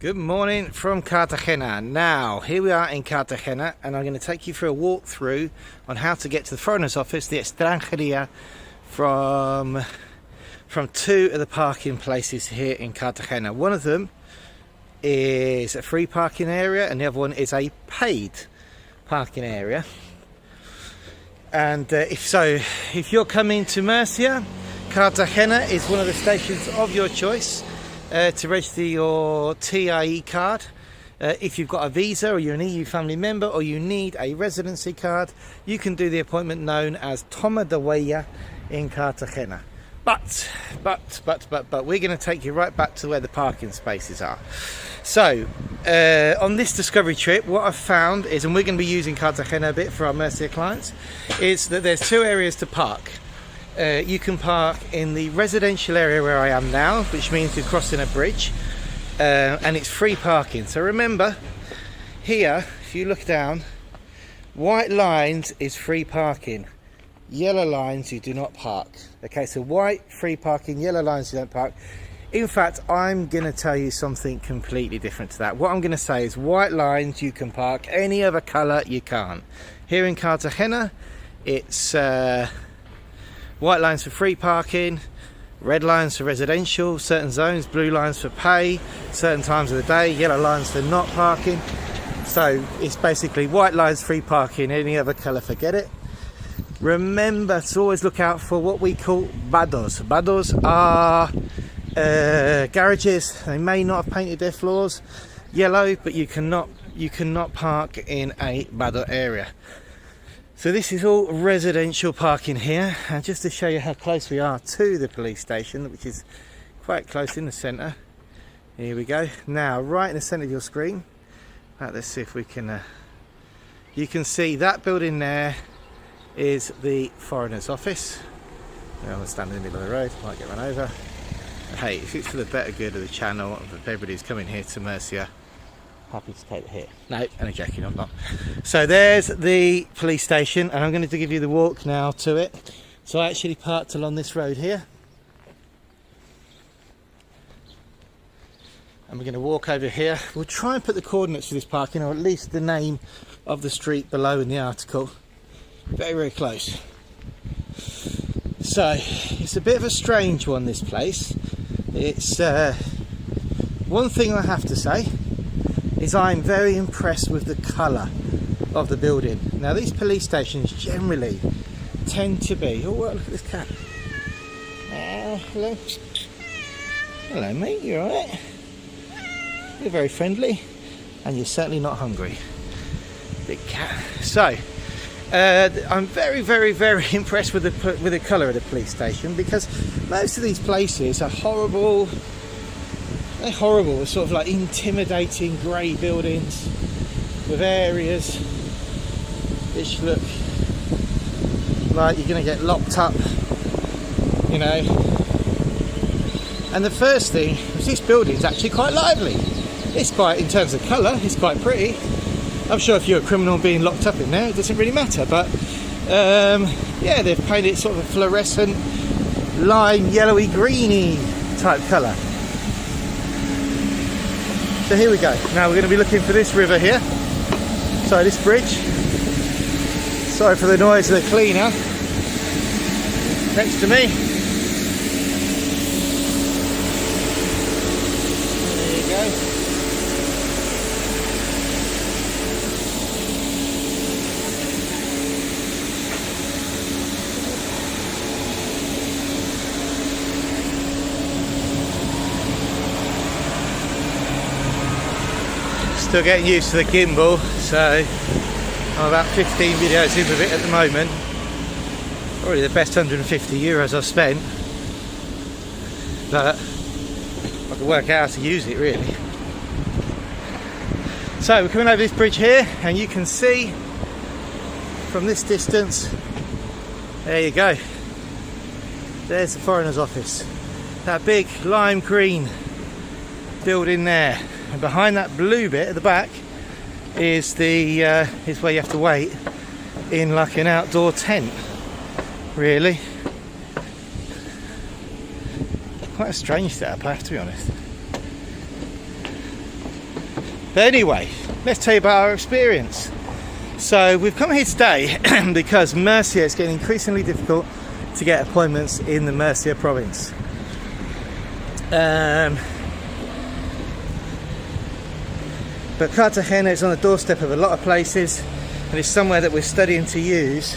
Good morning from Cartagena. Now, here we are in Cartagena, and I'm going to take you through a walkthrough on how to get to the foreigners office, the Extranjeria, from two of the parking places here in Cartagena. One of them is a free parking area, and the other one is a paid parking area. And if you're coming to Murcia, Cartagena is one of the stations of your choice. To register your TIE card. If you've got a visa or you're an EU family member or you need a residency card, you can do the appointment known as Toma de Huella in Cartagena. But we're going to take you right back to where the parking spaces are. So on this discovery trip, what I've found is, and we're going to be using Cartagena a bit for our Murcia clients, is that there's two areas to park. You can park in the residential area where I am now, which means you're crossing a bridge, and it's free parking. So remember, here, if you look down, white lines is free parking, yellow lines you do not park. Okay, so white, free parking, yellow lines you don't park. In fact, I'm going to tell you something completely different to that. What I'm going to say is white lines you can park, any other colour you can't. Here in Cartagena, it's white lines for free parking, red lines for residential, certain zones, blue lines for pay, certain times of the day, yellow lines for not parking. So it's basically white lines, free parking, any other colour, forget it. Remember to always look out for what we call vados. Vados are garages. They may not have painted their floors yellow, but you cannot park in a vado area. So this is all residential parking here, and just to show you how close we are to the police station, which is quite close in the centre. Here we go. Now, right in the centre of your screen, let's see if we can, you can see that building there is the foreigners office. I'm going to stand in the middle of the road, might get run over. Hey, if it's for the better good of the channel, if everybody's coming here to Murcia, happy to take it here. No, only joking, I'm not. So there's the police station, and I'm going to give you the walk now to it. So I actually parked along this road here, and we're going to walk over here. We'll try and put the coordinates for this parking, or at least the name of the street below in the article. Very, very close. So it's a bit of a strange one, this place. It's one thing I have to say is I'm very impressed with the colour of the building. Now, these police stations generally tend to be... Oh, well, look at this cat. Hello. Hello, mate, you alright? You're very friendly, and you're certainly not hungry. Big cat. So, I'm very, very, very impressed with the colour of the police station, because most of these places are horrible. They're horrible. They're sort of like intimidating grey buildings with areas which look like you're going to get locked up, you know. And the first thing is, this building is actually quite lively. It's quite, in terms of colour, it's quite pretty. I'm sure if you're a criminal being locked up in there, it doesn't really matter. But yeah, they've painted sort of a fluorescent, lime, yellowy, greeny type colour. So here we go. Now we're going to be looking for this river here. Sorry, this bridge. Sorry for the noise of the cleaner next to me. There you go. Still getting used to the gimbal, so I'm about 15 videos in with it at the moment. Probably the best €150 I've spent, but I can work out how to use it really. So we're coming over this bridge here, and you can see from this distance, there you go, there's the foreigners office, that big lime green building there. And behind that blue bit at the back is is where you have to wait in like an outdoor tent, really. Quite a strange setup, I have to be honest. But anyway, let's tell you about our experience. So we've come here today because Murcia is getting increasingly difficult to get appointments in the Murcia province. But Cartagena is on the doorstep of a lot of places, and it's somewhere that we're studying to use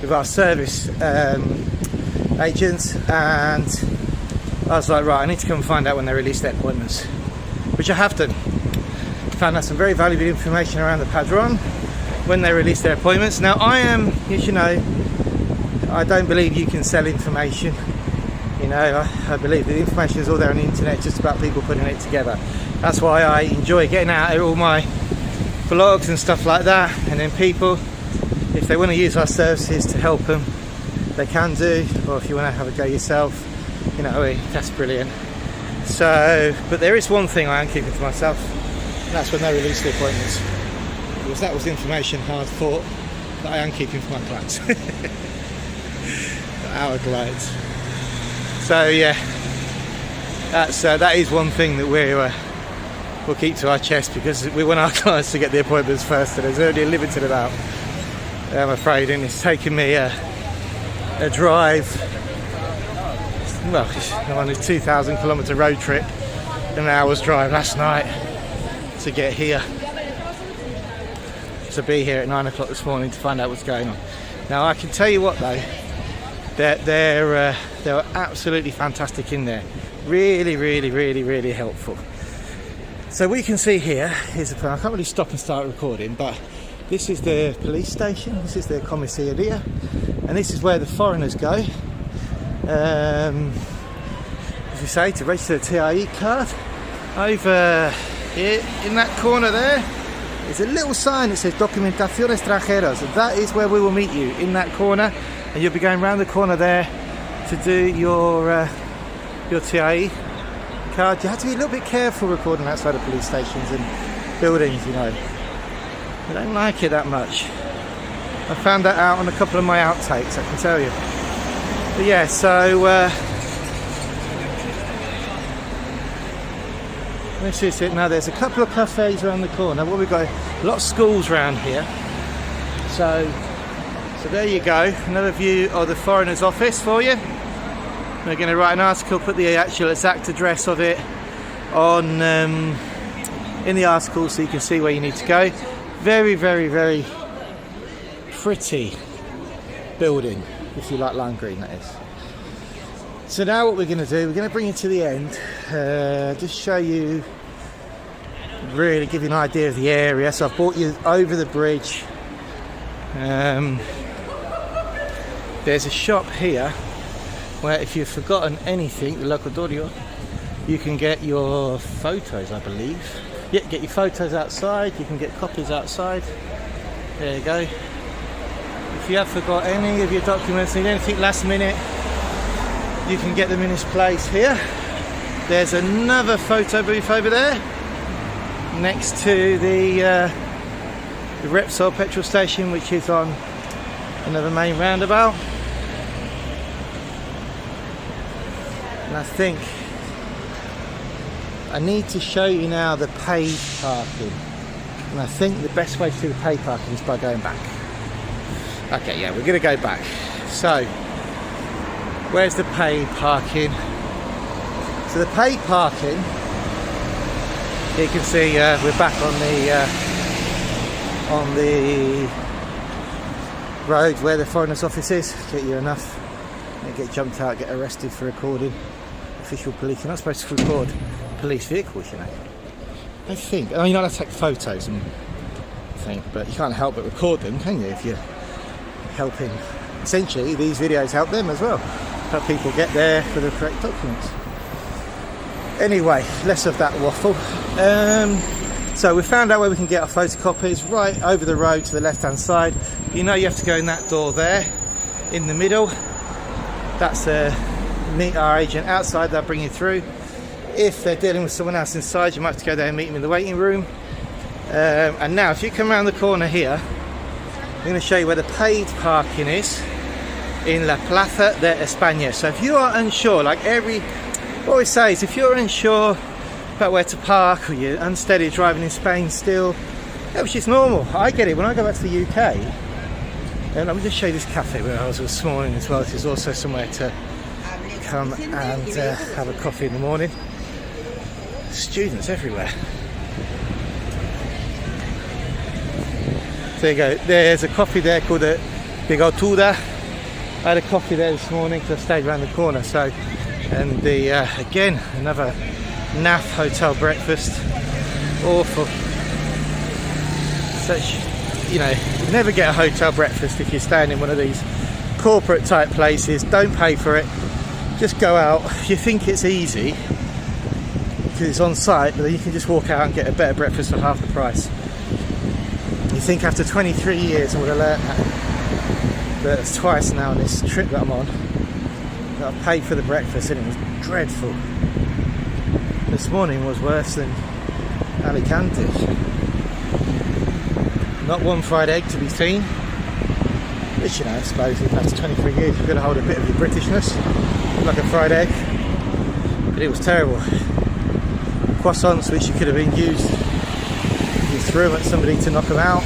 with our service agents. And I was like, right, I need to come and find out when they release their appointments, which I have done. Found out some very valuable information around the Padron when they release their appointments. Now, I am, as you know, I don't believe you can sell information. You know, I believe the information is all there on the internet, just about people putting it together. That's why I enjoy getting out all my blogs and stuff like that, and then people, if they want to use our services to help them, they can do, or if you want to have a go yourself, you know, that's brilliant. So, but there is one thing I am keeping to myself, and that's when they release the appointments, because that was information hard fought that I am keeping for my clients. Our clients. So yeah, that is one thing that we'll keep to our chest, because we want our clients to get the appointments first, and there's only a limited amount, I'm afraid, and it's taken me a drive, well, I'm on a 2,000 kilometre road trip, an hour's drive last night to get here, to be here at 9 o'clock this morning to find out what's going on. Now I can tell you what though, they're absolutely fantastic in there, really helpful. So we can see here, here's the plan. I can't really stop and start recording, but this is the police station, this is the commissariat, and this is where the foreigners go, as you say, to register the TIE card. Over here in that corner there is a little sign that says Documentación Extranjeros, and that is where we will meet you, in that corner, and you'll be going around the corner there to do your TIE card. You have to be a little bit careful recording outside of police stations and buildings, you know. I don't like it that much. I found that out on a couple of my outtakes, I can tell you. But yeah, so this is it. Now there's a couple of cafes around the corner. Well, we've got a lot of schools around here. So there you go, another view of the foreigners office for you. We're going to write an article, put the actual exact address of it on in the article so you can see where you need to go. Very pretty building, if you like lime green, that is. So now what we're going to do, we're going to bring you to the end, just show you, really give you an idea of the area. So I've brought you over the bridge. There's a shop here where if you've forgotten anything, the locutorio, you can get your photos, I believe. Yeah, get your photos outside, you can get copies outside. There you go. If you have forgot any of your documents, need anything last minute, you can get them in this place here. There's another photo booth over there, next to the Repsol petrol station, which is on another main roundabout. And I think I need to show you now the paid parking, and I think the best way to do the paid parking is by going back. Okay, yeah, we're going to go back. So where's the paid parking? So the paid parking, you can see we're back on the road where the foreigners office is. Get you enough, and get jumped out, get arrested for recording official police. You're not supposed to record police vehicles, you know. I think. I mean, you're not allowed to take photos and think, but you can't help but record them, can you? If you're helping, essentially, these videos help them as well. Help people get there for the correct documents. Anyway, less of that waffle. So we found out where we can get our photocopies, right over the road to the left-hand side. You know you have to go in that door there, in the middle. That's meet our agent outside, they'll bring you through. If they're dealing with someone else inside, you might have to go there and meet them in the waiting room. And now, if you come around the corner here, I'm going to show you where the paid parking is in La Plaza de España. So if you are unsure, like what we say is, if you're unsure about where to park, or you're unsteady driving in Spain still, yeah, which is normal. I get it when I go back to the UK. And let me just show you this cafe where I was this morning as well. This is also somewhere to come and have a coffee in the morning. Students everywhere. There you go. There's a coffee there called the Goodacre. I had a coffee there this morning because I stayed around the corner. So, and the again another naff hotel breakfast. Awful. Such, you know, you never get a hotel breakfast if you're staying in one of these corporate type places. Don't pay for it. Just go out. You think it's easy because it's on site, but then you can just walk out and get a better breakfast for half the price. You think after 23 years I would have learnt that, but it's twice now on this trip that I'm on that I paid for the breakfast and it was dreadful. This morning was worse than Alicante. Not one fried egg to be seen, which, you know, I suppose after 23 years you've got to hold a bit of your Britishness, like a fried egg, but it was terrible. Croissants which you could have been used, you threw them at somebody to knock them out.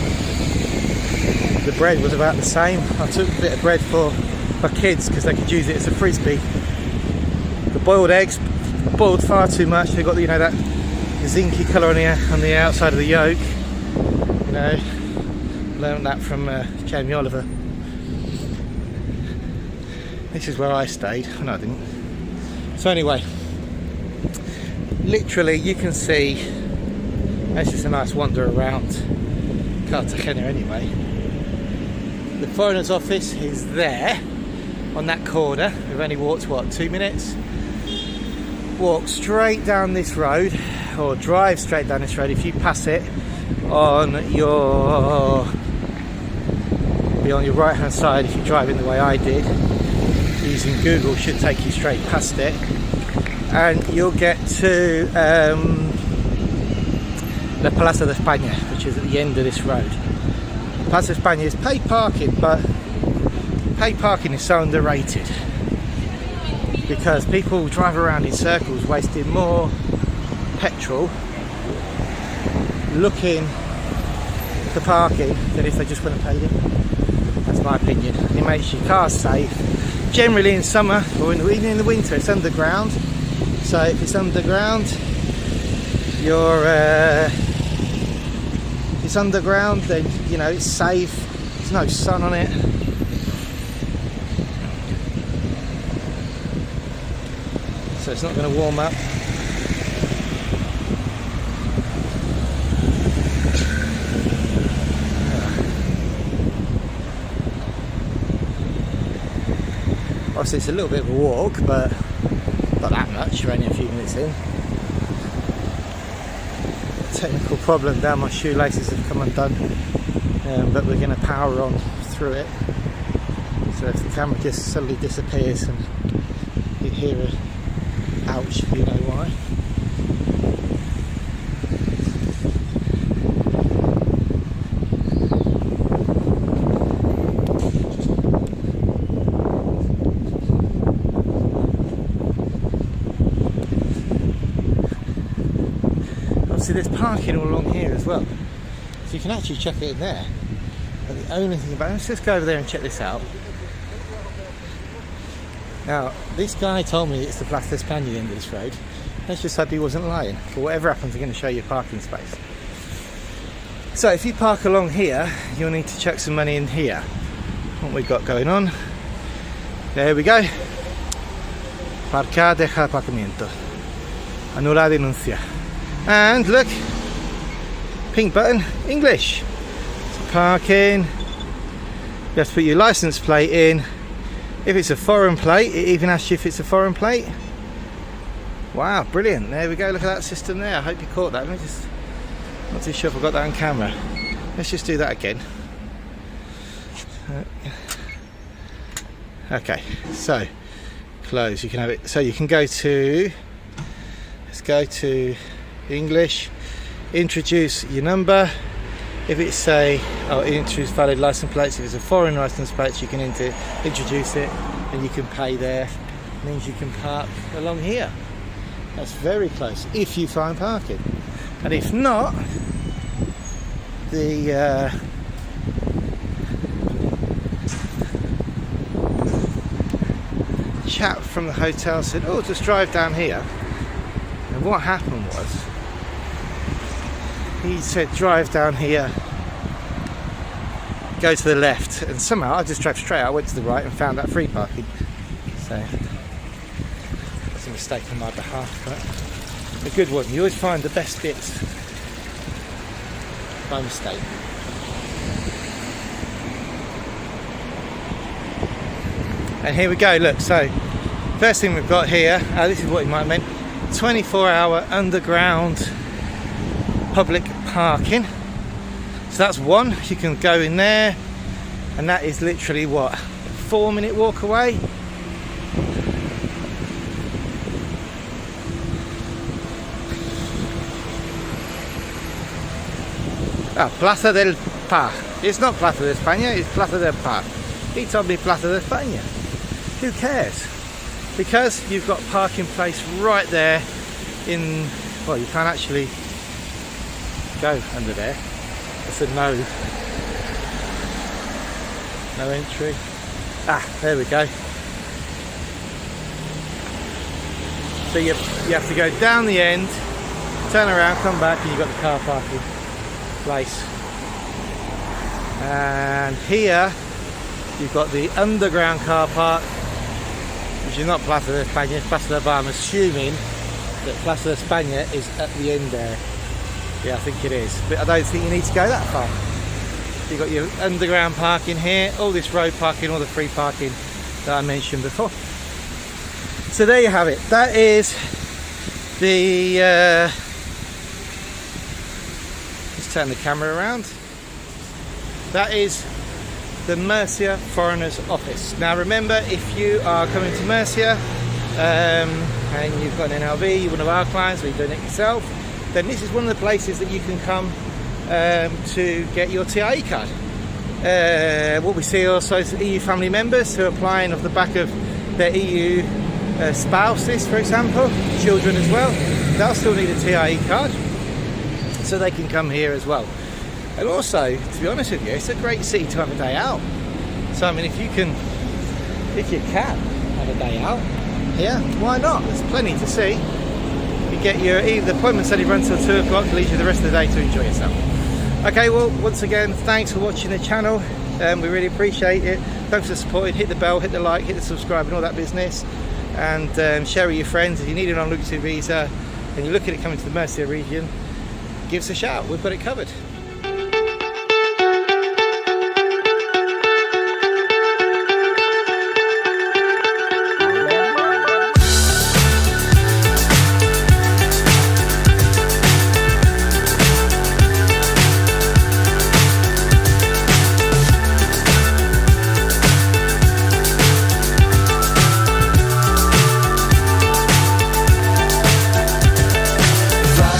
The bread was about the same. I took a bit of bread for my kids because they could use it as a frisbee. The boiled eggs boiled far too much. They got, you know, that zinky colour on the outside of the yolk. You know, learned that from Jamie Oliver. This is where I stayed. No, I didn't. So anyway, literally you can see. This is a nice wander around Cartagena anyway. The foreigners office is there on that corner. We've only walked, what, 2 minutes? Walk straight down this road, or drive straight down this road. If you pass it on your right hand side, if you're driving the way I did, using Google, should take you straight past it, and you'll get to the Plaza de España, which is at the end of this road. Plaza de España is paid parking, but paid parking is so underrated because people drive around in circles wasting more petrol looking for parking than if they just went and paid it. That's my opinion. It makes your car safe. Generally in summer, or even in the winter, it's underground. So if it's underground, it's underground, then, you know, it's safe. There's no sun on it. So it's not going to warm up. Obviously it's a little bit of a walk, but not that much. You're only a few minutes in. Technical problem down, my shoelaces have come undone, but we're going to power on through it. So if the camera just suddenly disappears and you hear a ouch, you know why. Obviously there's parking all along here as well, so you can actually check it in there. But the only thing about it, let's just go over there and check this out. Now, this guy told me it's the Plaza de España at the end of this road. Let's just hope he wasn't lying. But whatever happens, I'm going to show you a parking space. So if you park along here, you'll need to chuck some money in here. What we've got going on. There we go. Parcar, deja aparcamiento. Anular denuncia. And look, pink button, English. So parking. You have to put your license plate in. If it's a foreign plate, it even asks you if it's a foreign plate. Wow, brilliant. There we go, look at that system there. I hope you caught that. Let me just, not too sure if I've got that on camera. Let's just do that again. Okay, so close, you can have it. So you can go to, let's go to English, introduce your number. If it's say, introduce valid license plates, if it's a foreign license plate, you can introduce it and you can pay there. It means you can park along here. That's very close if you find parking, and if not, the chap from the hotel said, oh, just drive down here. And what happened was, he said drive down here, go to the left, and somehow I just drove straight. I went to the right and found that free parking. So that's a mistake on my behalf, but a good one. You always find the best bits by mistake. And here we go, look, so first thing we've got here, this is what you might have meant, 24-hour underground public parking. So that's one, you can go in there, and that is literally what, 4-minute walk away. Plaza del Par. It's not Plaza de España, it's Plaza del Par. He told me Plaza de España. Who cares? Because you've got parking place right there in, well, you can't actually go under there. It's a no entry. There we go. So you have to go down the end, turn around, come back, and you've got the car parking place. And here you've got the underground car park, which is not Plaza de España, it's Plaza de Bar. I'm assuming that Plaza de España is at the end there. Yeah, I think it is, but I don't think you need to go that far. You've got your underground parking here, all this road parking, all the free parking that I mentioned before. So there you have it. That is the let's turn the camera around. That is the Murcia Foreigners Office. Now remember, if you are coming to Murcia and you've got an NLV, you're one of our clients, or you're doing it yourself, then this is one of the places that you can come to get your TIE card. What we see also is EU family members who are applying off the back of their EU spouses, for example, children as well. They'll still need a TIE card, so they can come here as well. And also, to be honest with you, it's a great city to have a day out. So I mean, if you can have a day out here, why not? There's plenty to see. You get your, the appointments only run till 2 o'clock, leaves you the rest of the day to enjoy yourself. Okay, well, once again, thanks for watching the channel. We really appreciate it. Thanks for supporting. Hit the bell, hit the like, hit the subscribe, and all that business. And share with your friends. If you need an non-lucrative visa and you're looking at coming to the Murcia region, give us a shout. We've got it covered.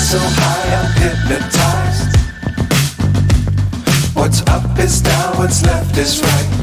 So high, I'm hypnotized. What's up is down, what's left is right.